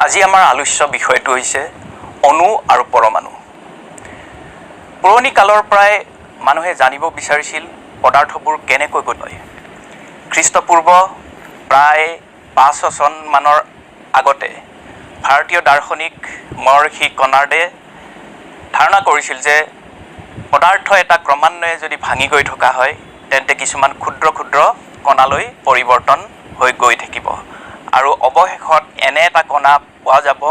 আজি আমাৰ আলোচ্য বিষয়টো হৈছে অণু আৰু পৰমাণু। পুৰণি কালৰ পৰাই মানুহে জানিব বিচাৰিছিল পদাৰ্থবোৰ কেনেকৈ গঠন। খ্ৰীষ্টপূৰ্ব প্ৰায় 500 চনমানৰ আগতে ভাৰতীয় দাৰ্শনিক মহৰ্ষি কনাৰ্ডে ধাৰণা কৰিছিল যে পদাৰ্থ এটা ক্ৰমান্বয়ে যদি ভাঙি গৈ থকা হয় তেন্তে কিছুমান ক্ষুদ্ৰ ক্ষুদ্ৰ কণালৈ পৰিৱৰ্তন হৈ গৈ থাকিব আৰু অৱশেষত এনে এটা কণা পোৱা যাব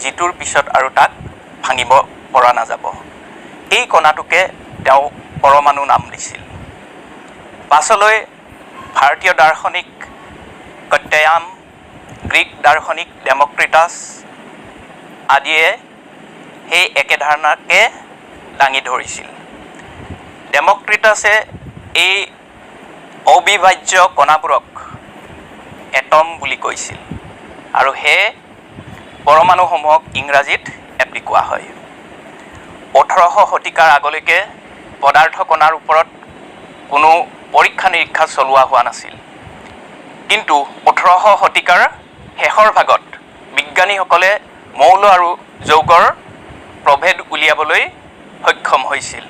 যিটোৰ পিছত আৰু তাক ভাঙিব পৰা নাযাব। এই কণাটোকে তেওঁ পৰমাণু নাম দিছিল। পাছলৈ ভাৰতীয় দাৰ্শনিক কত্যায়ান, গ্ৰীক দাৰ্শনিক ডেমক্ৰিটাছ আদিয়ে সেই একে ধাৰণাকে দাঙি ধৰিছিল। ডেমক্ৰিটাছে এই অবিভাজ্য কণাবোৰক এটম বুলি কৈছিল আৰু সেয়ে পৰমাণুসমূহক ইংৰাজীত এটম কোৱা হয়। 1800 শতিকাৰ আগলৈকে পদাৰ্থ কণাৰ ওপৰত কোনো পৰীক্ষা নিৰীক্ষা চলোৱা হোৱা নাছিল, কিন্তু 1800 শতিকাৰ শেষৰ ভাগত বিজ্ঞানীসকলে মৌল আৰু যৌগৰ প্ৰভেদ উলিয়াবলৈ সক্ষম হৈছিল।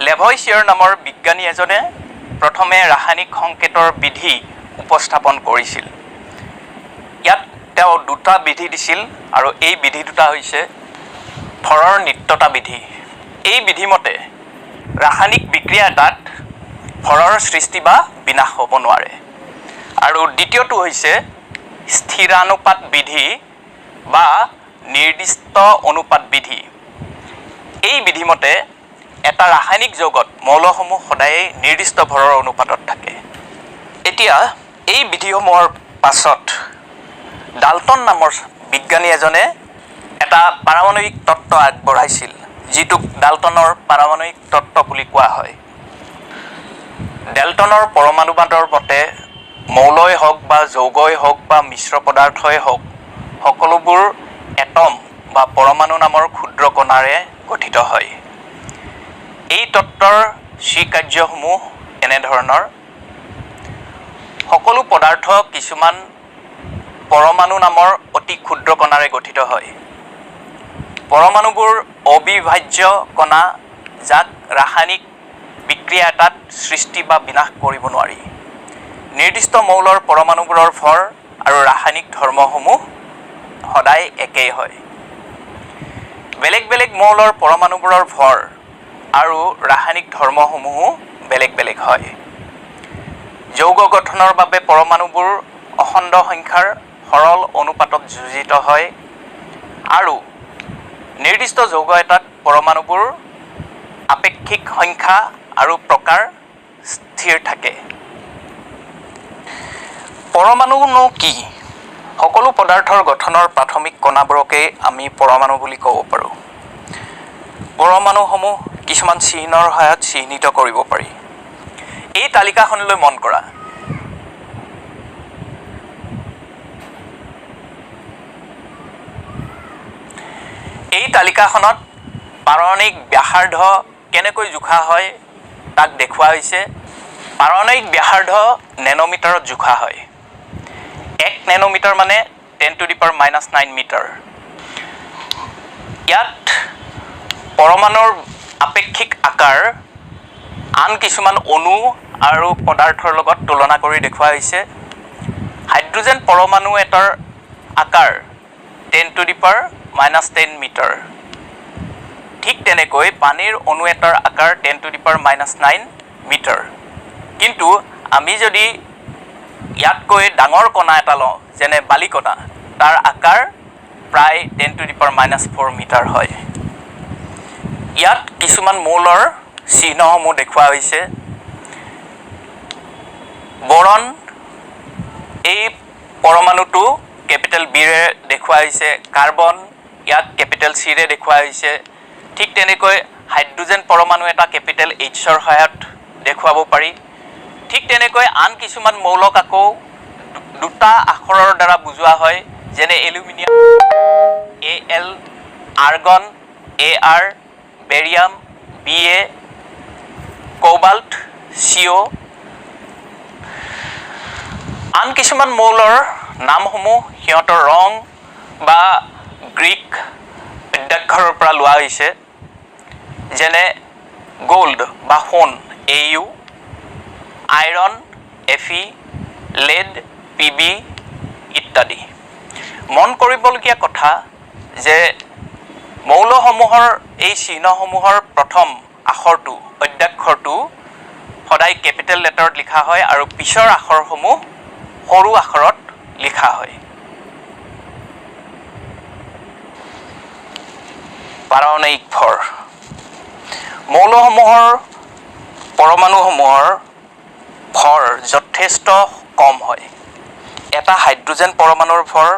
লেভইছিয়াৰ নামৰ বিজ্ঞানী এজনে প্ৰথমে ৰাসায়নিক সংকেতৰ বিধি উপস্থাপন কৰিছিল। ইয়াত তেওঁ দুটা বিধি দিছিল আৰু এই বিধি দুটা হৈছে ফৰৰ নিত্যতা বিধি। এই বিধিমতে ৰাসায়নিক বিক্ৰিয়া এটাত ফৰৰ সৃষ্টি বা বিনাশ হ'ব নোৱাৰে। আৰু দ্বিতীয়টো হৈছে স্থিৰানুপাত বিধি বা নিৰ্দিষ্ট অনুপাত বিধি। এই বিধিমতে এটা ৰাসায়নিক যৌগত মৌলসমূহ সদায় নিৰ্দিষ্ট ভৰৰ অনুপাতত থাকে। এতিয়া এই বিধিসমূহৰ পাছত ডাল্টন নামৰ বিজ্ঞানী এজনে এটা পাৰমাণৱিক তত্ত্ব আগবঢ়াইছিল, যিটোক ডাল্টনৰ পাৰমাণৱিক তত্ত্ব বুলি কোৱা হয়। ডাল্টনৰ পৰমাণুবাদৰ মতে মৌলই হওক বা যৌগই হওক বা মিশ্ৰ পদাৰ্থই হওক, সকলোবোৰ এটম বা পৰমাণু নামৰ ক্ষুদ্ৰ কণাৰে গঠিত হয়। এই তত্ত্বৰ স্বীকাৰ্যসমূহ এনেধৰণৰ: সকলো পদাৰ্থ কিছুমান পৰমাণু নামৰ অতি ক্ষুদ্ৰ কণাৰে গঠিত হয়। পৰমাণুবোৰ অবিভাজ্য কণা, যাক ৰাসায়নিক বিক্ৰিয়া এটাত সৃষ্টি বা বিনাশ কৰিব নোৱাৰি। নিৰ্দিষ্ট মৌলৰ পৰমাণুবোৰৰ ভৰ আৰু ৰাসায়নিক ধৰ্মসমূহ সদায় একেই হয়। বেলেগ বেলেগ মৌলৰ পৰমাণুবোৰৰ ভৰ আৰু ৰাসায়নিক ধৰ্মসমূহো বেলেগ বেলেগ হয়। যৌগ গঠনৰ বাবে পৰমাণুবোৰ অখণ্ড সংখ্যাৰ সৰল অনুপাতত যোজিত হয় আৰু নিৰ্দিষ্ট যৌগ এটাত পৰমাণুবোৰ আপেক্ষিক সংখ্যা আৰু প্ৰকাৰ স্থিৰ থাকে। পৰমাণুনো কি? সকলো পদাৰ্থৰ গঠনৰ প্ৰাথমিক কণাবোৰকেই আমি পৰমাণু বুলি ক'ব পাৰোঁ। পৰমাণুসমূহ কিছুমান চিহ্নৰ সহায়ত চিহ্নিত কৰিব পাৰি। এই তালিকাখনলৈ মন কৰা। এই তালিকাখনত পাৰমাণৱিক ব্যাসাৰ্ধ কেনেকৈ জোখা হয় তাক দেখুওৱা হৈছে। পাৰমাণৱিক ব্যাসাৰ্ধ নেন'মিটাৰত জোখা হয়। 1 নেন'মিটাৰ মানে 10⁻⁹ মিটাৰ। ইয়াত পৰমাণুৰ আপেক্ষিক আকাৰ আন কিছুমান অণু আৰু পদাৰ্থৰ লগত তুলনা কৰি দেখুওৱা হৈছে। হাইড্ৰজেন পৰমাণু এটাৰ আকাৰ 10⁻⁻10 মিটাৰ। ঠিক তেনেকৈ পানীৰ অণু এটাৰ আকাৰ 10⁻⁹ মিটাৰ। কিন্তু আমি যদি ইয়াতকৈ ডাঙৰ কণা এটা লওঁ, যেনে বালিকণা, তাৰ আকাৰ প্ৰায় 10⁻⁴ মিটাৰ হয়। ইয়াত কিছুমান মৌলৰ চিহ্নসমূহ দেখুওৱা হৈছে। বৰণ, এই পৰমাণুটো কেপিটেল বিৰে দেখুওৱা হৈছে। কাৰ্বন, ইয়াক কেপিটেল চিৰে দেখুওৱা হৈছে। ঠিক তেনেকৈ হাইড্ৰজেন পৰমাণু এটা কেপিটেল এইচৰ সহায়ত দেখুৱাব পাৰি। ঠিক তেনেকৈ আন কিছুমান মৌলক আকৌ দুটা আখৰৰ দ্বাৰা বুজোৱা হয়, যেনে aluminium AL, argon AR, barium BA, cobalt CO। আন কিছুমান মৌলৰ নামসমূহ সিহঁতৰ ৰং বা গ্ৰীক অধ্যাক্ষৰৰ পৰা লোৱা হৈছে, যেনে গোল্ড বা সোণ AU, iron Fe, lead Pb ইত্যাদি। মন কৰিবলগীয়া কথা যে মৌলসমূহৰ এই চিহ্নসমূহৰ প্ৰথম আখৰটো অধ্যাক্ষৰটো সদায় কেপিটেল লেটাৰত লিখা হয় আৰু পিছৰ আখৰসমূহ সৰু আখৰত লিখা হয়। পাৰমাণৱিক ভৰ। মৌলসমূহৰ পৰমাণুসমূহৰ ভৰ যথেষ্ট কম হয়। এটা হাইড্ৰোজেন পৰমাণুৰ ভৰ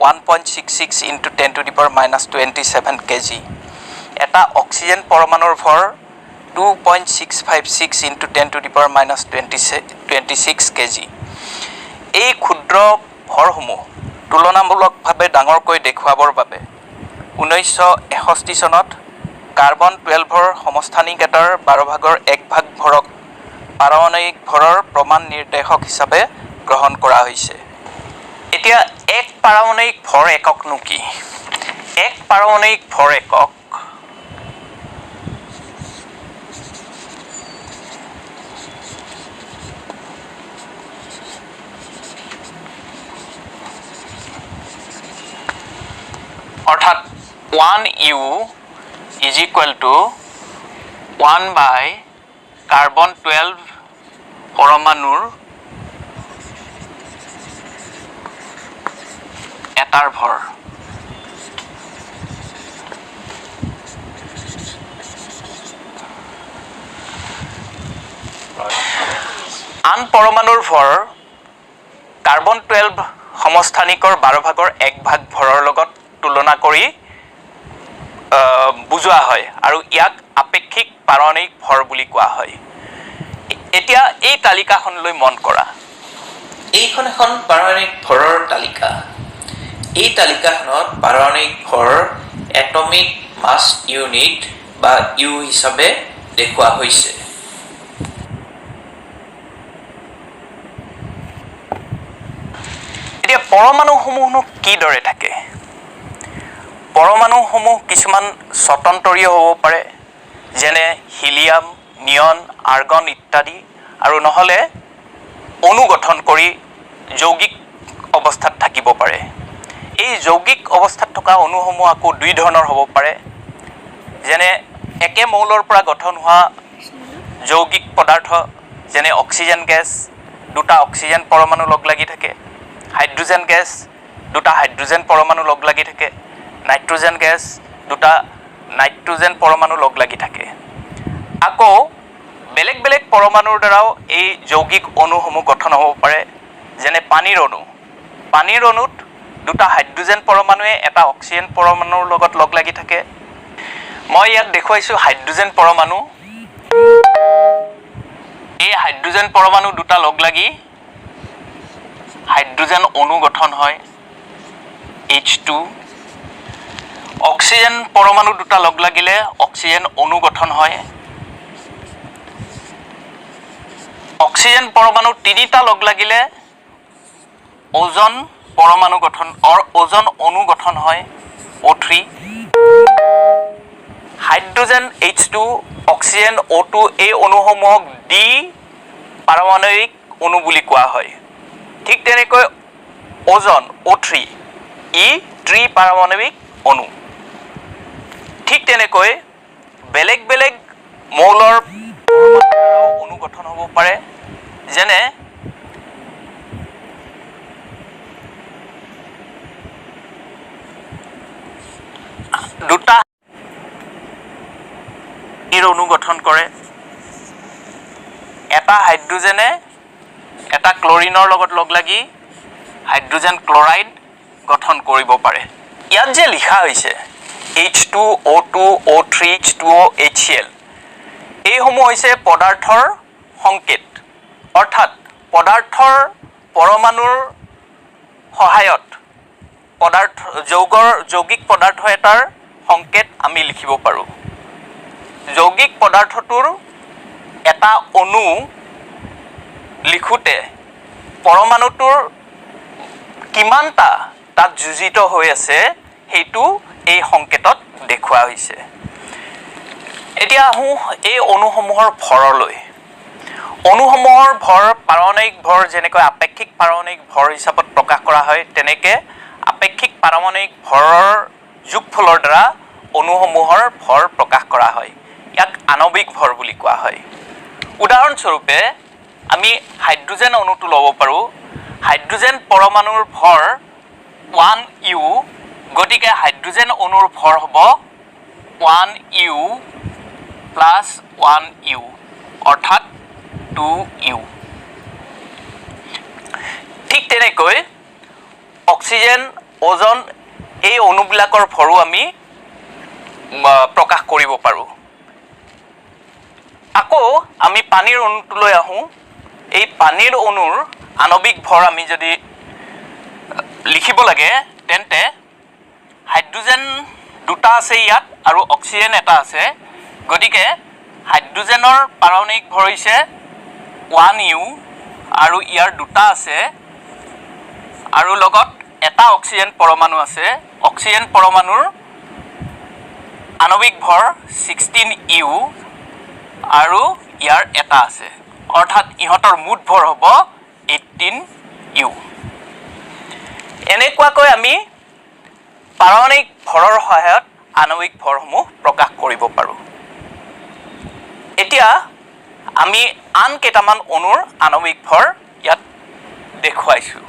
1.66 × 10⁻⁻27 kg, এটা অক্সিজেন পৰমাণুৰ ভৰ 2.656 × 10⁻26 kg। এই ক্ষুদ্ৰ ভৰসমূহ তুলনামূলকভাৱে ডাঙৰকৈ দেখুৱাবৰ বাবে 1961 চনত কাৰ্বন 12ৰ সমস্থানিক এটাৰ 12/1 ভৰক পাৰমাণৱিক ভৰৰ প্ৰমাণ নিৰ্দেশক হিচাপে গ্ৰহণ কৰা হৈছে। এতিয়া এক পাৰমাণৱিক ভৰ এককনো কি? এক পাৰমাণৱিক ভৰ একক অৰ্থাৎ 1U = 1 কাৰ্বন 12 পৰমাণুৰ এটাৰ ভৰ। আন পৰমাণুৰ ভৰ কাৰ্বন 12 সমস্থানিকৰ 12/1 ভৰৰ লগত তুলনা কৰি বুজোৱা হয় আৰু ইয়াক আপেক্ষিক পাৰমাণৱিক ভৰ বুলি কোৱা হয়। এতিয়া এই তালিকাখনলৈ মন কৰা। এইখন এখন পাৰমাণৱিক ভৰৰ তালিকা। এই তালিকাখনত পাৰমাণৱিক ভৰ এটমিক মাছ ইউনিট বা ইউ হিচাপে দেখুওৱা হৈছে। এতিয়া পৰমাণুসমূহনো কিদৰে থাকে? পৰমাণুসমূহ কিছুমান স্বতন্ত্ৰীয় হ'ব পাৰে, যেনে হিলিয়াম, নিয়ন, আৰ্গন ইত্যাদি, আৰু নহ'লে অণু গঠন কৰি যৌগিক অৱস্থাত থাকিব পাৰে। এই যৌগিক অৱস্থাত থকা অণুসমূহ আকৌ দুই ধৰণৰ হ'ব পাৰে, যেনে একে মৌলৰ পৰা গঠন হোৱা যৌগিক পদাৰ্থ, যেনে অক্সিজেন গেছ, দুটা অক্সিজেন পৰমাণু লগ লাগি থাকে, হাইড্ৰোজেন গেছ, দুটা হাইড্ৰোজেন পৰমাণু লগ লাগি থাকে, নাইট্ৰোজেন গেছ, দুটা নাইট্ৰোজেন পৰমাণু লগ লাগি থাকে। আকৌ বেলেগ বেলেগ পৰমাণুৰ দ্বাৰাও এই যৌগিক অণুসমূহ গঠন হ'ব পাৰে, যেনে পানীৰ অণু। পানীৰ অণুত দুটা হাইড্ৰোজেন পৰমাণুৱে এটা অক্সিজেন পৰমাণুৰ লগত লগ লাগি থাকে। মই ইয়াত দেখুৱাইছোঁ হাইড্ৰোজেন পৰমাণু। এই হাইড্ৰোজেন পৰমাণু দুটা লগ লাগি হাইড্ৰোজেন অণু গঠন হয়, H2। অক্সিজেন পৰমাণু দুটা লগ লাগিলে অক্সিজেন অণু গঠন হয়। অক্সিজেন পৰমাণু তিনিটা লগ লাগিলে ওজন পৰমাণু গঠন ওজন অণু গঠন হয়, O3। Hydrogen H2, oxygen O2, এই অণুসমূহক দ্বি পাৰমাণৱিক অণু বুলি কোৱা হয়। ঠিক তেনেকৈ ওজন O3 ই ত্ৰিপাৰমাণৱিক অণু। ঠিক তেনেকৈ বেলেগ বেলেগ মৌলৰ অণু গঠন হ'ব পাৰে, যেনে দুটা অণু গঠন কৰে। এটা হাইড্ৰোজেনে এটা ক্লৰিনৰ লগত লগ লাগি হাইড্ৰোজেন ক্লৰাইড গঠন কৰিব পাৰে। ইয়াত যে লিখা হৈছে H2O2, O3, H2O, HCl, এইসমূহ হৈছে পদাৰ্থৰ সংকেত। অৰ্থাৎ পদাৰ্থৰ পৰমাণুৰ সহায়ত যৌগিক পদাৰ্থ এটাৰ সংকেত আমি লিখিব পাৰোঁ। যৌগিক পদাৰ্থটোৰ এটা অণু লিখোঁতে পৰমাণুটোৰ কিমানটা তাত যুঁজিত হৈ আছে সেইটো এই সংকেতত দেখুওৱা হৈছে। এতিয়া আহোঁ এই অণুসমূহৰ ভৰলৈ। অণুসমূহৰ ভৰ পাৰমাণৱিক ভৰ যেনেকৈ আপেক্ষিক পাৰমাণৱিক ভৰ হিচাপত প্ৰকাশ কৰা হয়, তেনেকৈ আপেক্ষিক পাৰমাণৱিক ভৰৰ যোগফলৰ দ্বাৰা অণুসমূহৰ ভৰ প্ৰকাশ কৰা হয়। ইয়াক আণৱিক ভৰ বুলি কোৱা হয়। উদাহৰণস্বৰূপে আমি হাইড্ৰোজেন অণুটো ল'ব পাৰোঁ। হাইড্ৰোজেন পৰমাণুৰ ভৰ 1U, গতিকে হাইড্ৰোজেন অণুৰ ভৰ হ'ব 1U প্লাছ 1U অৰ্থাৎ 2U। ঠিক তেনেকৈ অক্সিজেন, ওজন এই অণুবিলাকৰ ভৰো আমি প্ৰকাশ কৰিব পাৰোঁ। আকৌ আমি পানীৰ অণুটোলৈ আহোঁ। এই পানীৰ অণুৰ আণৱিক ভৰ আমি যদি লিখিব লাগে তেন্তে হাইড্ৰোজেন দুটা আছে ইয়াত আৰু অক্সিজেন এটা আছে, গতিকে হাইড্ৰোজেনৰ পাৰমাণৱিক ভৰ হৈছে 1U আৰু ইয়াৰ দুটা আছে আৰু লগত এটা অক্সিজেন পৰমাণু আছে। অক্সিজেন পৰমাণুৰ আণৱিক ভৰ 16U আৰু ইয়াৰ এটা আছে, অৰ্থাৎ ইহঁতৰ মুঠ ভৰ হ'ব 18U। এনেকুৱাকৈ আমি পাৰমাণৱিক ভৰৰ সহায়ত আণৱিক ভৰসমূহ প্ৰকাশ কৰিব পাৰোঁ। এতিয়া আমি আন কেইটামান অণুৰ আণৱিক ভৰ ইয়াত দেখুৱাইছোঁ।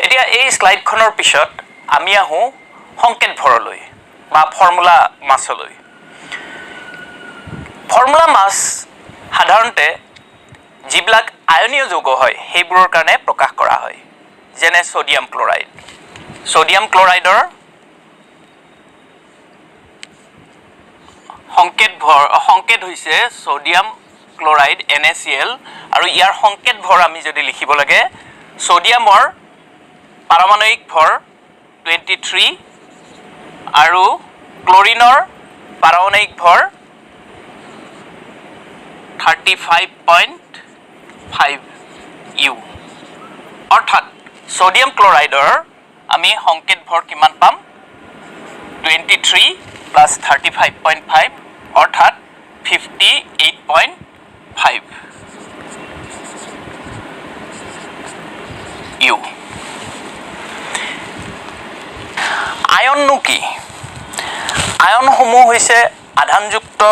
এতিয়া এই শ্লাইডখনৰ পিছত আমি আহোঁ সংকেত ভৰলৈ বা ফৰ্মুলা মাছলৈ। ফৰ্মুলা মাছ সাধাৰণতে যিবিলাক আয়নীয় যৌগ হয় সেইবোৰৰ কাৰণে প্ৰকাশ কৰা হয়, যেনে ছ'ডিয়াম ক্লৰাইড। ছ'ডিয়াম ক্লৰাইডৰ সংকেত হৈছে ছ'ডিয়াম ক্লৰাইড NaCl আৰু ইয়াৰ সংকেত ভৰ আমি যদি লিখিব লাগে, ছ'ডিয়ামৰ পাৰমাণৱিক ভৰ 23 আৰু ক্লৰিনৰ পাৰমাণৱিক ভৰ 35.5U, অৰ্থাৎ ছ'ডিয়াম ক্লৰাইডৰ আমি সংকেত ভৰ কিমান পাম? 23 প্লাছ 35.5 অৰ্থাৎ 58.5U। আয়ননো কি? আয়নসমূহ হৈছে আধানযুক্ত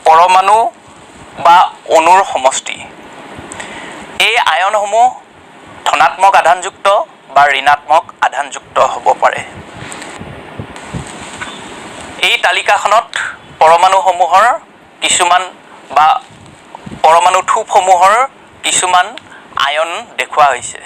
পৰমাণু বা অণুৰ সমষ্টি। এই আয়নসমূহ ধনাত্মক আধানযুক্ত বা ঋণাত্মক আধানযুক্ত হ'ব পাৰে। এই তালিকাখনত পৰমাণুসমূহৰ কিছুমান বা পৰমাণু থোপসমূহৰ কিছুমান আয়ন দেখুওৱা হৈছে।